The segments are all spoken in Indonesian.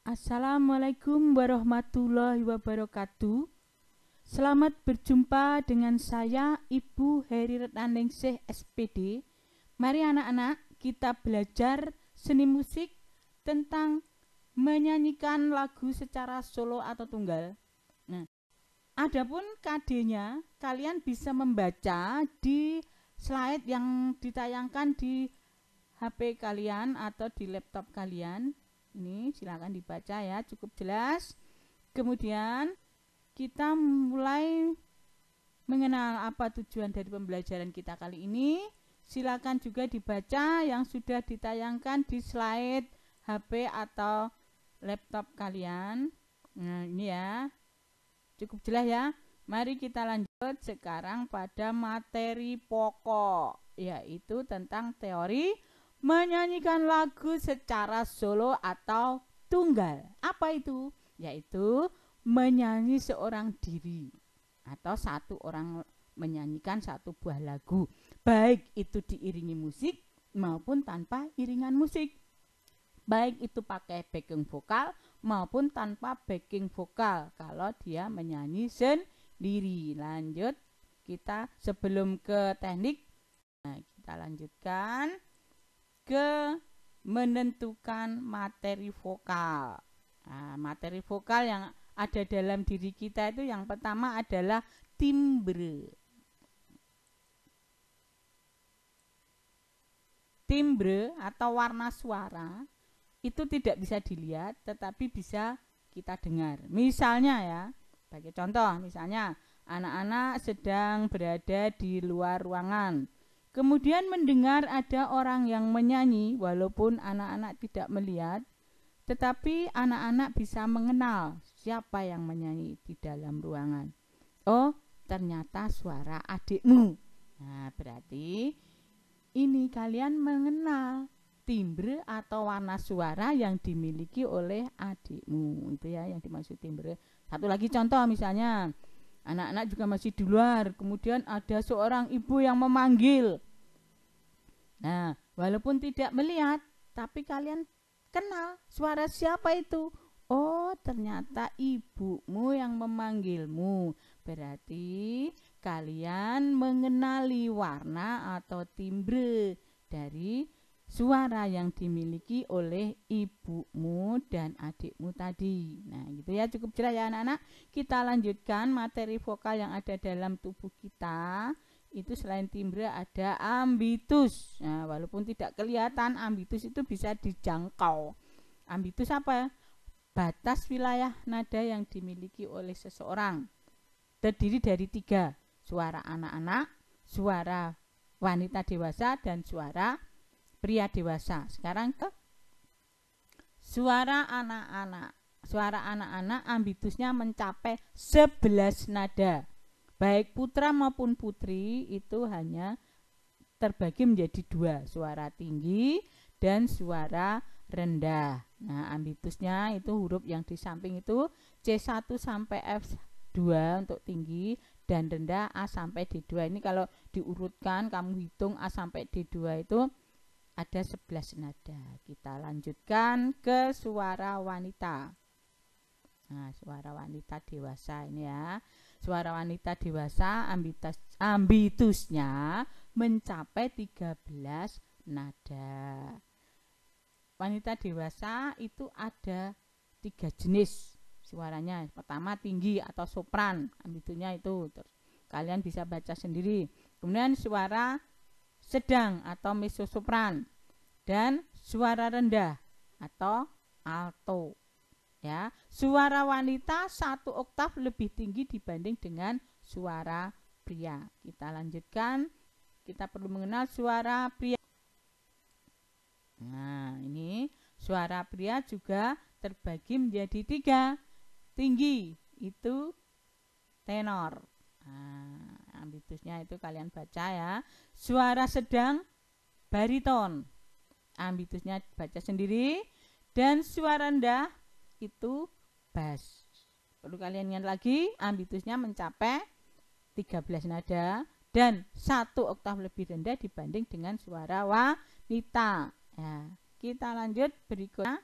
Assalamualaikum warahmatullahi wabarakatuh. Selamat berjumpa dengan saya Ibu Heri Retnaningsih SPD. Mari anak-anak kita belajar seni musik tentang menyanyikan lagu secara solo atau tunggal. Nah, adapun KD-nya kalian bisa membaca di slide yang ditayangkan di HP kalian atau di laptop kalian. Ini silakan dibaca ya, cukup jelas. Kemudian kita mulai mengenal apa tujuan dari pembelajaran kita kali ini. Silakan juga dibaca yang sudah ditayangkan di slide HP atau laptop kalian. Nah, ini ya. Cukup jelas ya. Mari kita lanjut sekarang pada materi pokok, yaitu tentang teori menyanyikan lagu secara solo atau tunggal. Apa itu? Yaitu menyanyi seorang diri atau satu orang menyanyikan satu buah lagu, baik itu diiringi musik maupun tanpa iringan musik, baik itu pakai backing vokal maupun tanpa backing vokal kalau dia menyanyi sendiri. Lanjut kita sebelum ke teknik, nah, kita lanjutkan ke menentukan materi vokal. Nah, materi vokal yang ada dalam diri kita itu yang pertama adalah timbre. Timbre atau warna suara itu tidak bisa dilihat tetapi bisa kita dengar. Misalnya ya, sebagai contoh, misalnya anak-anak sedang berada di luar ruangan, kemudian mendengar ada orang yang menyanyi, walaupun anak-anak tidak melihat, tetapi anak-anak bisa mengenal siapa yang menyanyi di dalam ruangan. Oh, ternyata suara adikmu. Nah, berarti ini kalian mengenal timbre atau warna suara yang dimiliki oleh adikmu. Itu ya yang dimaksud timbre. Satu lagi contoh, misalnya anak-anak juga masih di luar, kemudian ada seorang ibu yang memanggil. Nah, walaupun tidak melihat, tapi kalian kenal suara siapa itu. Oh, ternyata ibumu yang memanggilmu. Berarti kalian mengenali warna atau timbre dari suara yang dimiliki oleh ibumu dan adikmu tadi. Nah, gitu ya, cukup jelas ya anak-anak. Kita lanjutkan materi vokal yang ada dalam tubuh kita. Itu selain timbre ada ambitus. Nah, walaupun tidak kelihatan, ambitus itu bisa dijangkau. Ambitus apa? Batas wilayah nada yang dimiliki oleh seseorang. Terdiri dari 3, suara anak-anak, suara wanita dewasa, dan suara pria dewasa. Sekarang ke suara anak-anak. Suara anak-anak ambitusnya mencapai 11 nada. Baik putra maupun putri itu hanya terbagi menjadi 2, suara tinggi dan suara rendah. Nah, ambitusnya itu huruf yang di samping itu C1 sampai F2 untuk tinggi, dan rendah A sampai D2. Ini kalau diurutkan kamu hitung A sampai D2 itu ada 11 nada. Kita lanjutkan ke suara wanita. Nah, suara wanita dewasa ini ya. Suara wanita dewasa ambitusnya mencapai 13 nada. Wanita dewasa itu ada 3 jenis suaranya. Pertama tinggi atau sopran, ambitusnya itu. Kalian bisa baca sendiri. Kemudian suara sedang atau mezzo-sopran, dan suara rendah atau alto. Ya, suara wanita 1 oktav lebih tinggi dibanding dengan suara pria. Kita lanjutkan. Kita perlu mengenal suara pria. Nah, ini suara pria juga terbagi menjadi 3. Tinggi itu tenor. Nah, ambitusnya itu kalian baca ya. Suara sedang bariton. Ambitusnya baca sendiri. Dan suara rendah itu bass. Perlu kalian ingat lagi, ambitusnya mencapai 13 nada dan 1 oktav lebih rendah dibanding dengan suara wanita. Ya, kita lanjut berikutnya.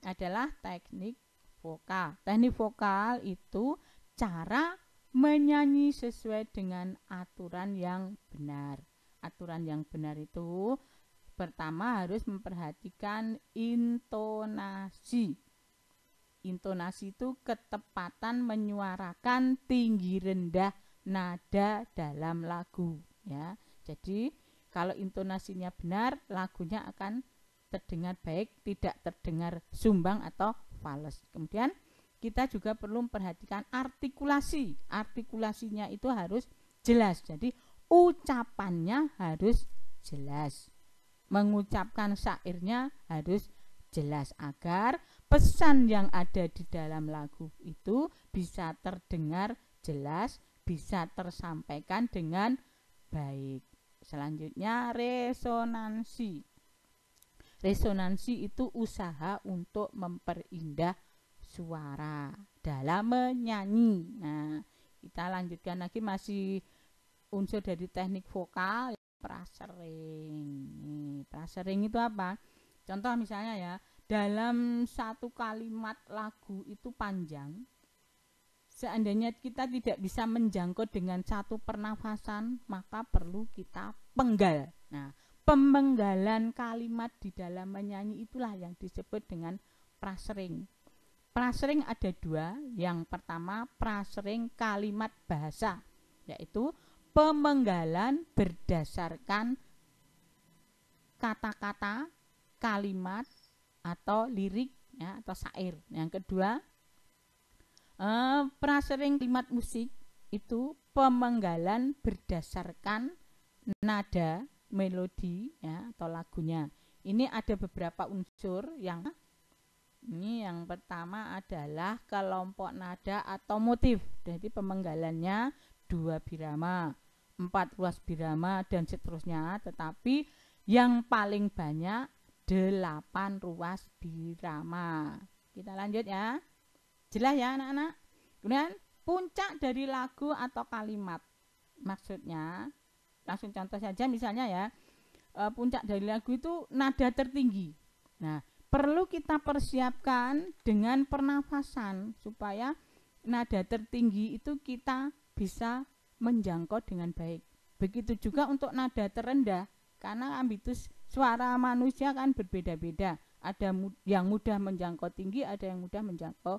adalah teknik vokal. Teknik vokal itu cara menyanyi sesuai dengan aturan yang benar. Aturan yang benar itu pertama harus memperhatikan intonasi. Intonasi itu ketepatan menyuarakan tinggi rendah nada dalam lagu, ya. Jadi kalau intonasinya benar, lagunya akan terdengar baik, tidak terdengar sumbang atau fals. Kemudian kita juga perlu memperhatikan artikulasi. Artikulasinya itu harus jelas. Jadi ucapannya harus jelas. Mengucapkan syairnya harus jelas agar pesan yang ada di dalam lagu itu bisa terdengar jelas, bisa tersampaikan dengan baik. Selanjutnya resonansi. Resonansi itu usaha untuk memperindah suara dalam menyanyi. Nah, kita lanjutkan lagi, masih unsur dari teknik vokal, prasering. Prasering itu apa? Contoh misalnya ya, dalam satu kalimat lagu itu panjang, seandainya kita tidak bisa menjangkau dengan satu pernafasan, maka perlu kita penggal. Nah, pemenggalan kalimat di dalam menyanyi itulah yang disebut dengan prasering. Prasering ada dua. Yang pertama prasering kalimat bahasa, yaitu pemenggalan berdasarkan kata-kata, kalimat atau lirik, ya, atau syair. Yang kedua prasering kalimat musik itu pemenggalan berdasarkan nada, melodi, ya, atau lagunya. Ini ada beberapa unsur yang yang pertama adalah kelompok nada atau motif. Jadi pemenggalannya 2 birama, 4 ruas birama dan seterusnya, tetapi yang paling banyak 8 ruas birama. Kita lanjut ya. Jelas ya anak-anak? Kemudian puncak dari lagu atau kalimat. Maksudnya, langsung contoh saja misalnya ya, puncak dari lagu itu nada tertinggi. Nah, perlu kita persiapkan dengan pernafasan supaya nada tertinggi itu kita bisa menjangkau dengan baik. Begitu juga untuk nada terendah, karena ambitus suara manusia kan berbeda-beda. Ada yang mudah menjangkau tinggi, ada yang mudah menjangkau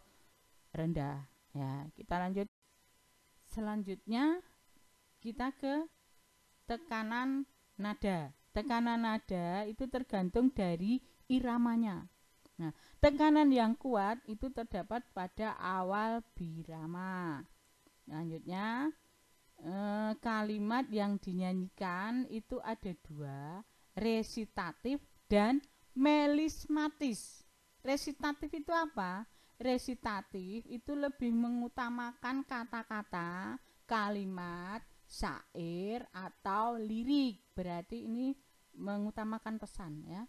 rendah. Ya, kita lanjut. Selanjutnya kita ke tekanan nada. Tekanan nada itu tergantung dari iramanya. Nah, tekanan yang kuat itu terdapat pada awal birama. Selanjutnya kalimat yang dinyanyikan itu ada 2, resitatif dan melismatis. Resitatif itu apa? Resitatif itu lebih mengutamakan kata-kata, kalimat, syair atau lirik. Berarti ini mengutamakan pesan, ya.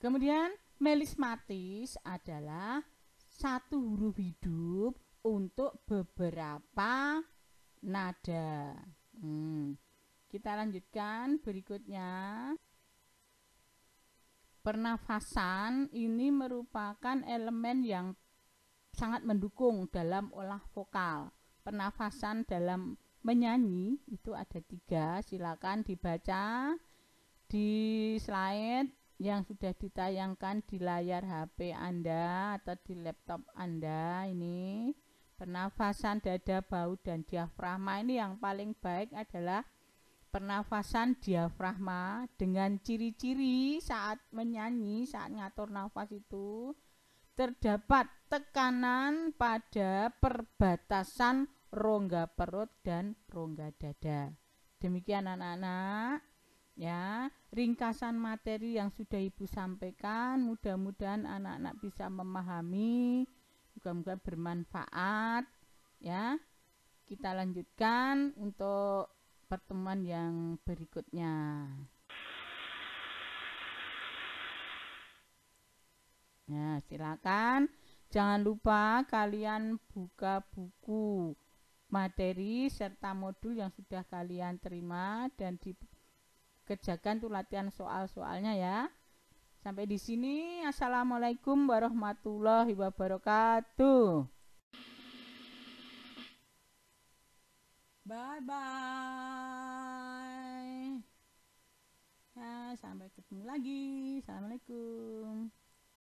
Kemudian melismatis adalah satu huruf hidup untuk beberapa nada. Kita lanjutkan berikutnya. Pernafasan ini merupakan elemen yang sangat mendukung dalam olah vokal. Pernafasan dalam menyanyi itu ada 3. Silakan dibaca di slide yang sudah ditayangkan di layar HP Anda atau di laptop Anda. Ini pernafasan dada, bahu, dan diafragma. Ini yang paling baik adalah pernafasan diafragma, dengan ciri-ciri saat menyanyi, saat ngatur nafas itu terdapat tekanan pada perbatasan rongga perut dan rongga dada. Demikian anak-anak, ya, ringkasan materi yang sudah Ibu sampaikan. Mudah-mudahan anak-anak bisa memahami, moga-moga bermanfaat, ya. Kita lanjutkan untuk pertemuan yang berikutnya. Nah, silakan jangan lupa kalian buka buku materi serta modul yang sudah kalian terima dan dikerjakan tuh latihan soal-soalnya ya. Sampai di sini. Assalamualaikum warahmatullahi wabarakatuh. Bye bye. Ya, sampai ketemu lagi. Assalamualaikum.